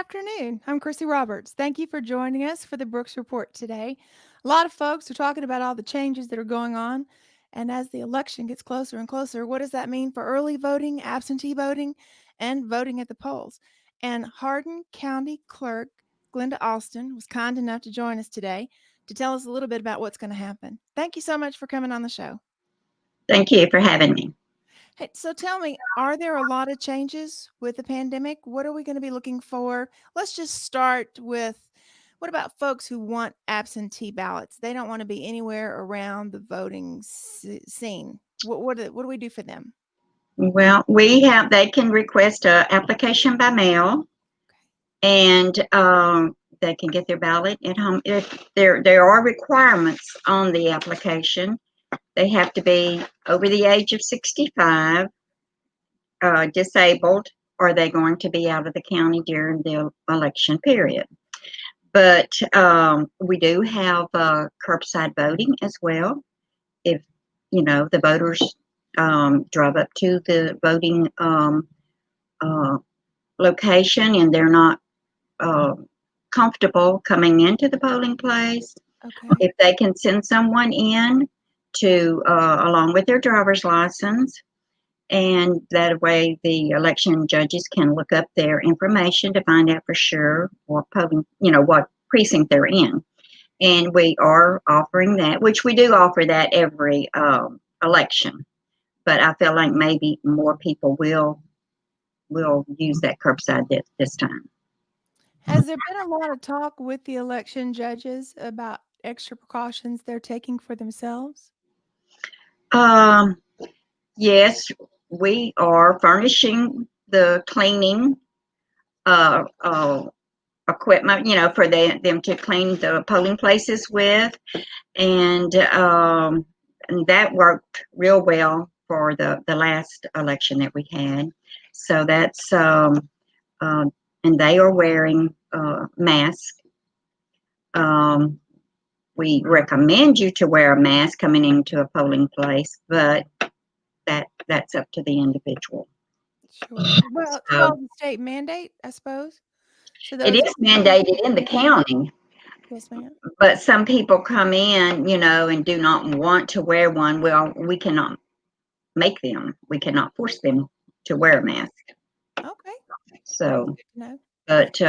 afternoon. I'm Chrissy Roberts. Thank you for joining us for the Brooks Report today. A lot of folks are talking about all the changes that are going on. And as the election gets closer and closer, what does that mean for early voting, absentee voting, and voting at the polls? And Hardin County Clerk Glenda Alston was kind enough to join us today to tell us a little bit about what's going to happen. Thank you so much for coming on the show. Thank you for having me. Hey, so tell me, are there a lot of changes with the pandemic? What are we going to be looking for? Let's just start with what about folks who want absentee ballots? They don't want to be anywhere around the voting scene. What do we do for them? Well, they can request a application by mail, Okay. and they can get their ballot at home. If there are requirements on the application, they have to be over the age of 65, disabled, or they're going to be out of the county during the election period. But we do have curbside voting as well. If the voters drive up to the voting uh, location and they're not uh, comfortable coming into the polling place, Okay. if they can send someone in to along with their driver's license, and that way the election judges can look up their information to find out for sure what polling, what precinct they're in. And we are offering that, which we do offer that every election. But I feel like maybe more people will use that curbside this time. Has there been a lot of talk with the election judges about extra precautions they're taking for themselves? Um, yes, we are furnishing the cleaning uh, uh, equipment, for them to clean the polling places with, and that worked real well for the last election that we had. So that's um, and they are wearing masks. Um, we recommend you to wear a mask coming into a polling place, but that's up to the individual. Sure. Well, it's So called the state mandate, I suppose. So it those is mandated in the county, yes, ma'am. but some people come in, and do not want to wear one. Well, we cannot make them. We cannot force them to wear a mask. Okay. That's So, good to know. but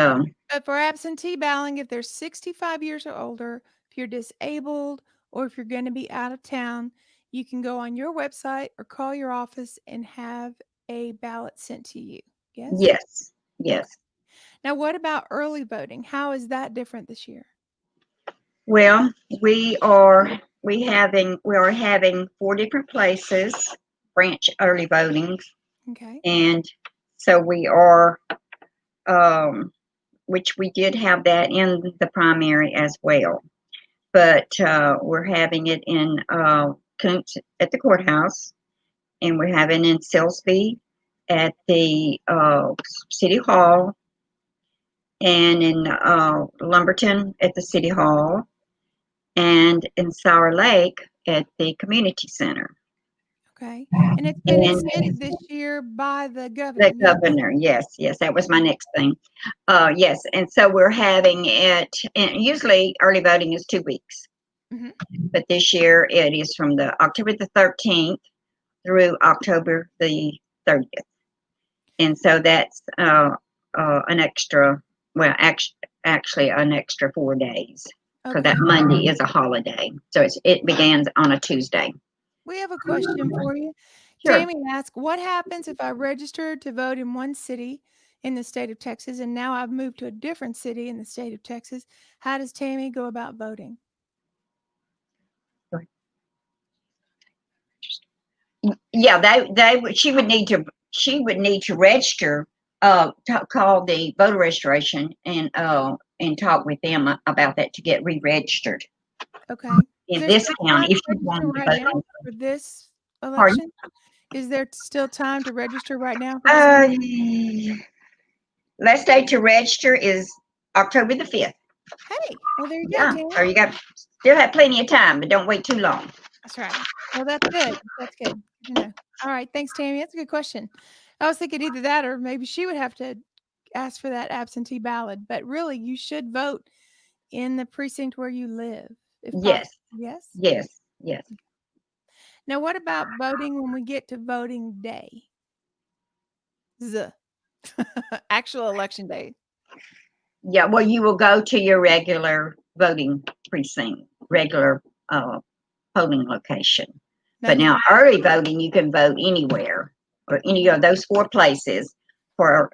But for absentee balloting, if they're 65 years or older, if you're disabled, or if you're going to be out of town, you can go on your website or call your office and have a ballot sent to you. Yes? yes, yes. Okay. Now, what about early voting? How is that different this year? Well, we are having 4 different places branch early voting, Okay. and so we are, which we did have that in the primary as well. But we're having it in Kuntz at the courthouse, and we're having in Silsbee at the city hall, and in Lumberton at the city hall, and in Sour Lake at the community center. Okay. And it's been And extended this year by the the governor. Yes. governor, yes, yes, that was my Okay. next thing. Yes, and so we're having it, and usually early voting is 2 weeks, Hmm. but this year it is from the October the 13th through October the 30th. And so that's an extra, well, actually an extra 4 days, because that Okay. Monday is a holiday. So it begins on a Tuesday. We have a question for you. Sure. Tammy asked, what happens if I registered to vote in one city in the state of Texas and now I've moved to a different city in the state of Texas? How does Tammy go about voting? Yeah, she would need to register, call the voter registration, and talk with them about that to get re-registered Okay. Is in there this still county time if to she register wanted to right vote now in. for this Pardon? election? Is there still time to register right now for this Uh, election? last day to register is October the 5th. Hey, well, there you go, Yeah, Tammy. so you got still have plenty of time, but don't wait too long. That's right. Well, that's good. That's good. Good to know. All right. Thanks, Tammy. That's a good question. I was thinking either that or maybe she would have to ask for that absentee ballot, but really you should vote in the precinct where you live, if Yes, possible. Yes? yes, yes. Now, what about voting when we get to voting day? Z. Actual election day. Yeah, well, you will go to your regular voting precinct, regular uh, polling location. Now But you now can, early voting, you can vote anywhere or any of those four places for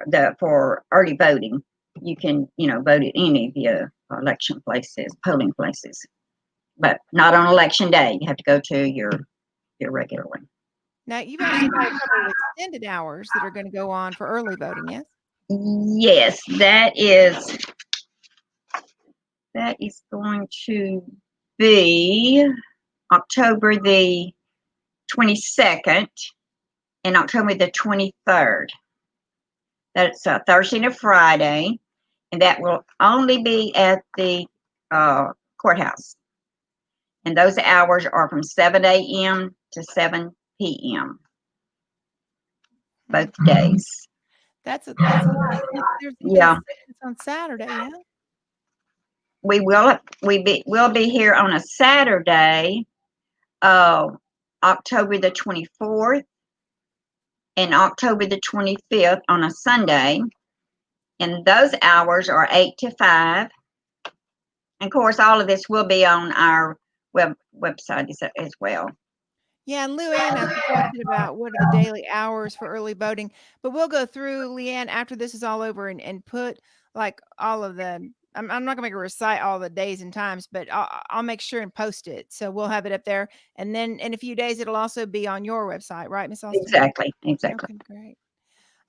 early voting. You can, vote at any of the election places, polling places, but not on election day. You have to go to your regular one. now you've actually got a couple of extended hours that are going to go on for early voting, yes? Yes, that is going to be October the 22nd and October the 23rd. That's a Thursday and a Friday, and that will only be at the courthouse. And those hours are from 7 a.m. to 7 p.m. both days. That's a lot. There's even Yeah, segments on Saturday, yeah? we'll be here on a Saturday, uh, October the 24th and October the 25th on a Sunday, and those hours are 8 to 5. And of course, all of this will be on our website as well. Yeah, and Luann asked a question about what are the daily hours for early voting, but we'll go through, Leanne, after this is all over and put like all of the, I'm not gonna make her recite all the days and times, but I'll make sure and post it. So we'll have it up there. And then in a few days, it'll also be on your website, right, Miss Alston? Exactly, exactly. Okay, great.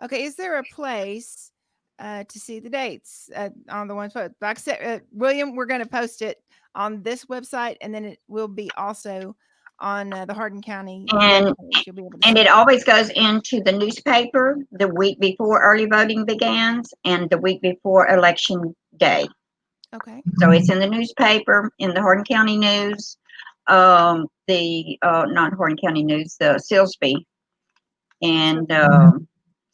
Okay, is there a place to see the dates on the ones? Like I said, William, we're going to post it on this website, and then it will be also on the Hardin County And webpage. You'll be able to and see it it. always goes into the newspaper the week before early voting begins and the week before election day. Okay. So it's in the newspaper, in the Hardin County News, the not Hardin County News, the Silsbee So, and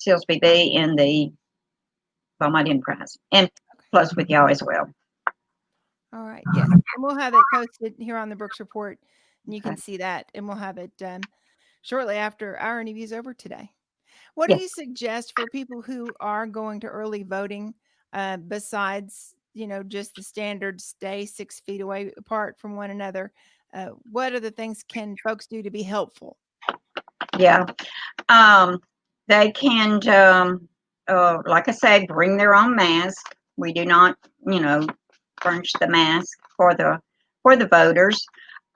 Silsbee Bee and the Beaumont Enterprise, and okay. plus with y'all as well. All right. Yes, and we'll have it posted here on the Brooks Report, and you can Okay. see that, and we'll have it shortly after our interview's over today. What do Yes. you suggest for people who are going to early voting, besides, just the standard stay 6 feet away apart from one another? What other things can folks do to be helpful? Yeah. They can, like I say, bring their own mask. We do not, furnish the mask for the voters.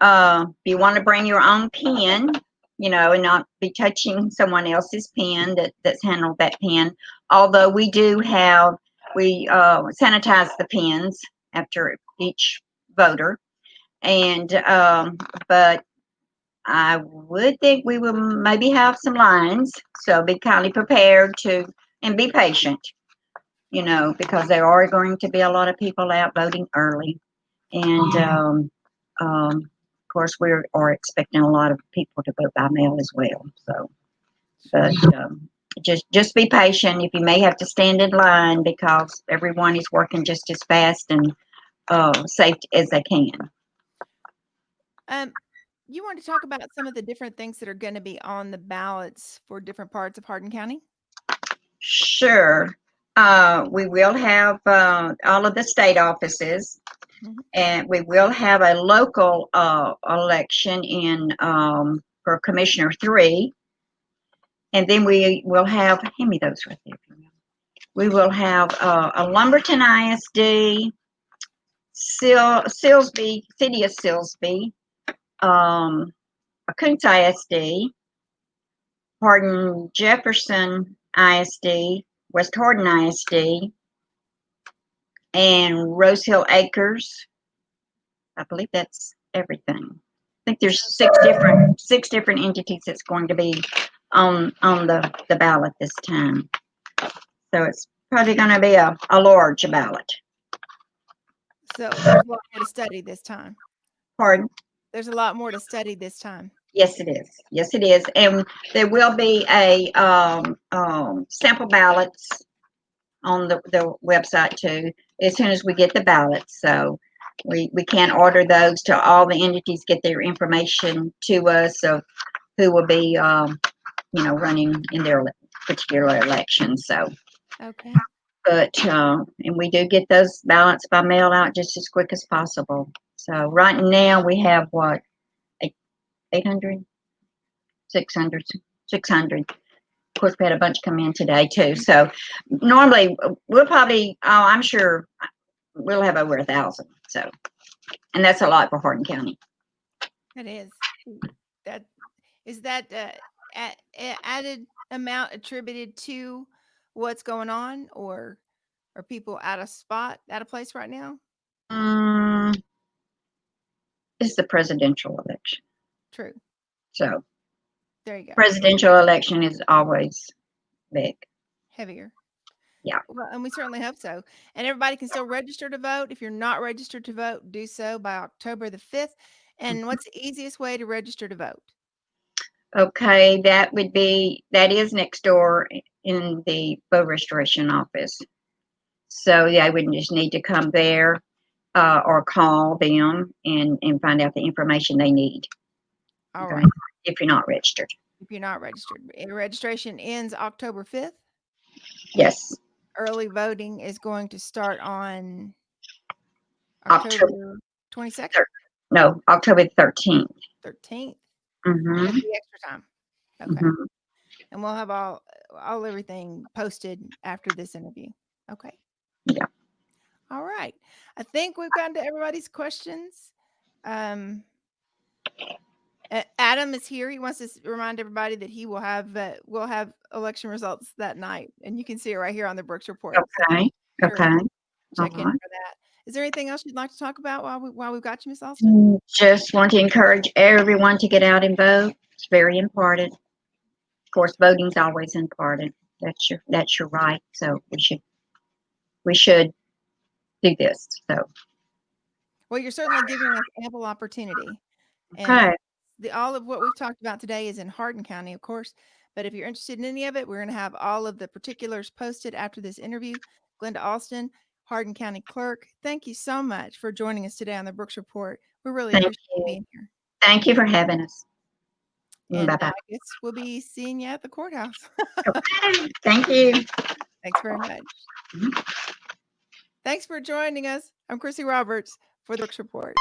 If you want to bring your own pen, and not be touching someone else's pen that's handled that pen. Although we sanitize the pens after each voter, and but I would think we will maybe have some lines, so be kindly prepared to and be patient, because there are going to be a lot of people out voting early, and of course we are expecting a lot of people to vote by mail as well. So, but just be patient. If you may have to stand in line because everyone is working just as fast and safe as they can. Um, you want to talk about some of the different things that are going to be on the ballots for different parts of Hardin County? Sure. We will have all of the state offices, Mhm. and we will have a local election for Commissioner 3, and then we will have, hand me those right there. We will have a Lumberton ISD, Silsbee, City of Silsbee, a Koontz ISD, Hardin Jefferson ISD, West Hardin ISD, and Rose Hill Acres. I believe that's everything. I think there's six different entities that's going to be on the ballot this time. So it's probably going to be a large ballot. So there's a lot more to study this time. Pardon? There's a lot more to study this time. Yes, it is. Yes, it is. And there will be a sample ballots on the website too, as soon as we get the ballots. So we can't order those till all the entities get their information to us of who will be, running in their particular election. So, Okay. but, and we do get those ballots by mail out just as quick as possible. So right now we have what, 800, 600, 600. Of course, we had a bunch come in today too. So normally we'll probably, I'm sure we'll have over 1,000. So, and that's a lot for Hardin County. It is. That is that added amount attributed to what's going on, or are people out of place right now? Mm, it's the presidential election. True. So There you go. presidential election is always big. Heavier. Yeah. Well, and we certainly hope so. And everybody can still register to vote. If you're not registered to vote, do so by October the 5th. And what's the easiest way to register to vote? Okay, that is next door in the voter registration office. So yeah, I would just need to come there, or call them and find out the information they need. All Okay, right. if you're not registered. If you're not registered, registration ends October 5th. Yes, Early voting is going to start on October October 22nd, no, October 13th. 13th. That's Mm-hmm. the extra time. Okay. Mm-hmm. And we'll have all everything posted after this interview. Okay. Yeah. All right. I think we've gotten to everybody's questions. Um, Adam is here. He wants to remind everybody that he will have election results that night, and you can see it right here on the Brooks Report. Okay. Sure, Okay. All check in right. for that. Is there anything else you'd like to talk about while we've got you, Miss Alston? Just want to encourage everyone to get out and vote. It's very important. Of course, voting's always important. That's your right. So we should do this. So Well, you're certainly giving us ample opportunity, and okay. all of what we've talked about today is in Hardin County, of course. But if you're interested in any of it, we're going to have all of the particulars posted after this interview. Glenda Alston, Hardin County Clerk, thank you so much for joining us today on the Brooks Report. We really Thank appreciate you you. being here. Thank you for having us. And Bye bye. I guess we'll be seeing you at the courthouse. Okay. Thank you. Thanks very much. Thanks for joining us. I'm Chrissy Roberts for the Brooks Report.